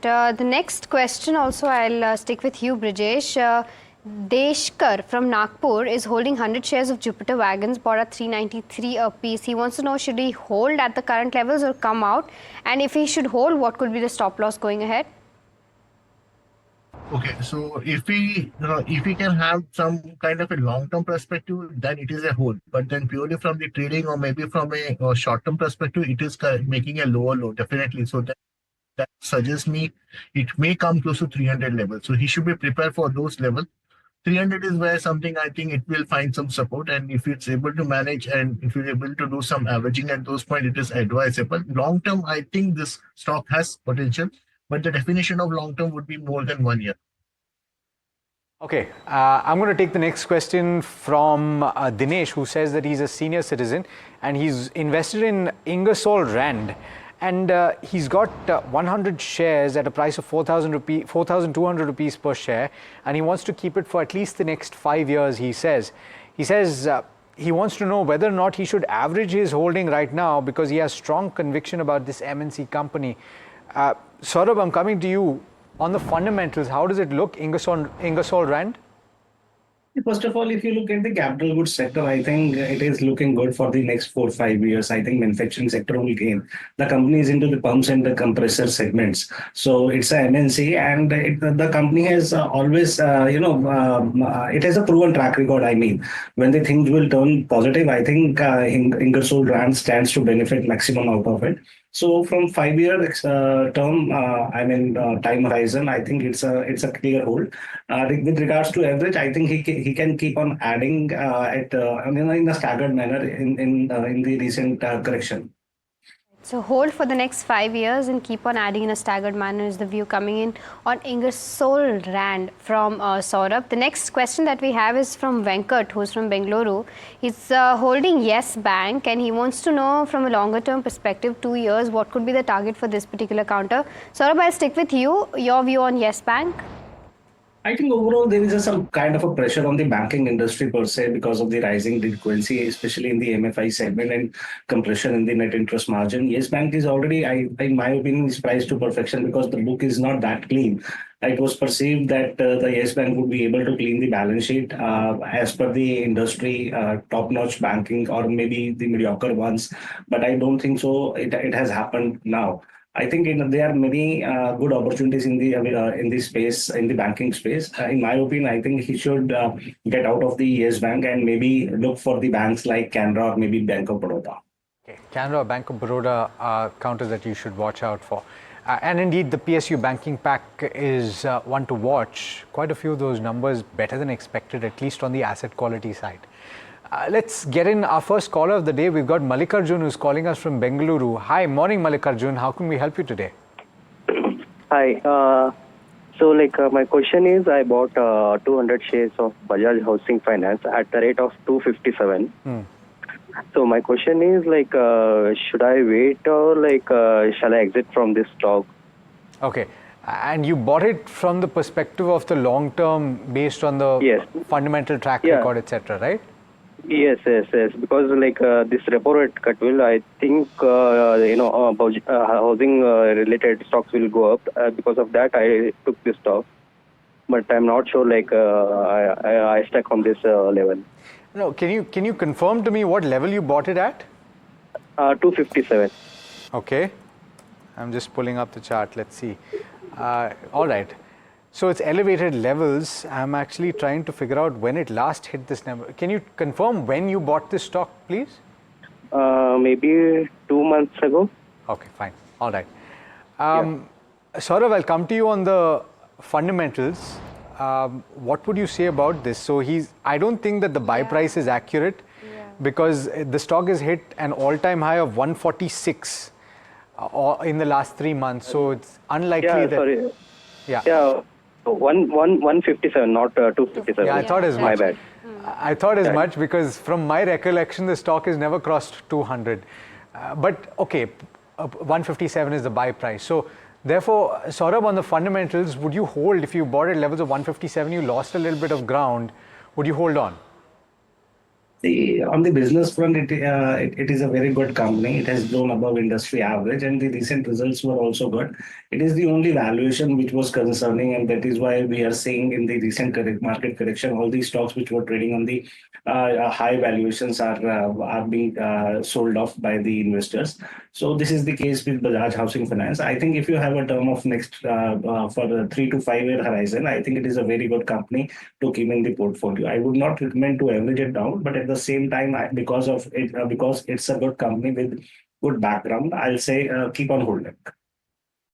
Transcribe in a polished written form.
The next question also I'll stick with you, Brijesh. Deshkar from Nagpur is holding 100 shares of Jupiter Wagons, bought at 393 a piece. He wants to know, should he hold at the current levels or come out? And if he should hold, what could be the stop loss going ahead? Okay, so if we can have some kind of a long-term perspective, then it is a hold. But then purely from the trading or maybe from a short-term perspective, it is making a lower low, definitely. So that suggests me it may come close to 300 levels. So he should be prepared for those levels. 300 is where something I think it will find some support, and if it's able to manage and if you're able to do some averaging at those points, it is advisable. Long term, I think this stock has potential, but the definition of long term would be more than 1 year. Okay, I'm going to take the next question from Dinesh, who says that he's a senior citizen and he's invested in Ingersoll Rand. And he's got 100 shares at a price of 4,200 rupees per share, and he wants to keep it for at least the next 5 years, he says. He wants to know whether or not he should average his holding right now because he has strong conviction about this MNC company. Saurabh, I'm coming to you. On the fundamentals, how does it look, Ingersoll Rand? First of all, if you look at the capital goods sector, I think it is looking good for the next 4 or 5 years. I think manufacturing sector will gain. The company is into the pumps and the compressor segments. So it's a MNC, and the company has always, it has a proven track record. I mean, when the things will turn positive, I think Ingersoll Rand stands to benefit maximum out of it. So from 5-year term, time horizon, I think it's a clear hold. With regards to average, I think he can keep on adding in a staggered manner in the recent correction. So hold for the next 5 years and keep on adding in a staggered manner is the view coming in on Ingersoll Rand from Saurabh. The next question that we have is from Venkat, who's from Bengaluru. He's holding Yes Bank and he wants to know from a longer term perspective, 2 years, what could be the target for this particular counter. Saurabh, I'll stick with you. Your view on Yes Bank? I think overall there is some kind of a pressure on the banking industry per se because of the rising delinquency, especially in the MFI segment and compression in the net interest margin. Yes Bank is already, in my opinion, is priced to perfection because the book is not that clean. It was perceived that the Yes Bank would be able to clean the balance sheet as per the industry, top-notch banking or maybe the mediocre ones. But I don't think so. It has happened now. I think there are many good opportunities in the space, in the banking space. In my opinion, I think he should get out of the Yes Bank and maybe look for the banks like Canara or maybe Bank of Baroda. Okay, Canara or Bank of Baroda are counters that you should watch out for. And indeed, the PSU banking pack is one to watch. Quite a few of those numbers better than expected, at least on the asset quality side. Let's get in our first caller of the day. We've got Mallikarjun, who's calling us from Bengaluru. Hi, morning Mallikarjun. How can we help you today? Hi. My question is, I bought 200 shares of Bajaj Housing Finance at the rate of 257. So my question is, should I wait or shall I exit from this stock? Okay. And you bought it from the perspective of the long term based on the fundamental track record, etc., right? Yes. Because this repo rate cut will, I think, housing related stocks will go up. Because of that, I took this stock. But I'm not sure. I stuck on this level. No, can you confirm to me what level you bought it at? 257. Okay, I'm just pulling up the chart. Let's see. All right. So it's elevated levels. I'm actually trying to figure out when it last hit this number. Can you confirm when you bought this stock, please? Maybe 2 months ago. Okay, fine. All right. Saurabh, I'll come to you on the fundamentals. What would you say about this? So I don't think that the buy price is accurate because the stock has hit an all-time high of 146 in the last 3 months. So it's unlikely that... Sorry. Yeah. 157, not 257. Yeah, I thought as much. My bad. I thought as much because from my recollection, the stock has never crossed 200. But okay, 157 is the buy price. So therefore, Saurabh, on the fundamentals, would you hold if you bought at levels of 157, you lost a little bit of ground, would you hold on? On the business front, it is a very good company. It has grown above industry average, and the recent results were also good. It is the only valuation which was concerning, and that is why we are seeing in the recent market correction, all these stocks which were trading on the high valuations are being sold off by the investors. So this is the case with Bajaj Housing Finance. I think if you have a term of next for a 3 to 5 year horizon, I think it is a very good company to keep in the portfolio. I would not recommend to average it down, but at the same time, because of it, because it's a good company with good background, I'll say keep on holding.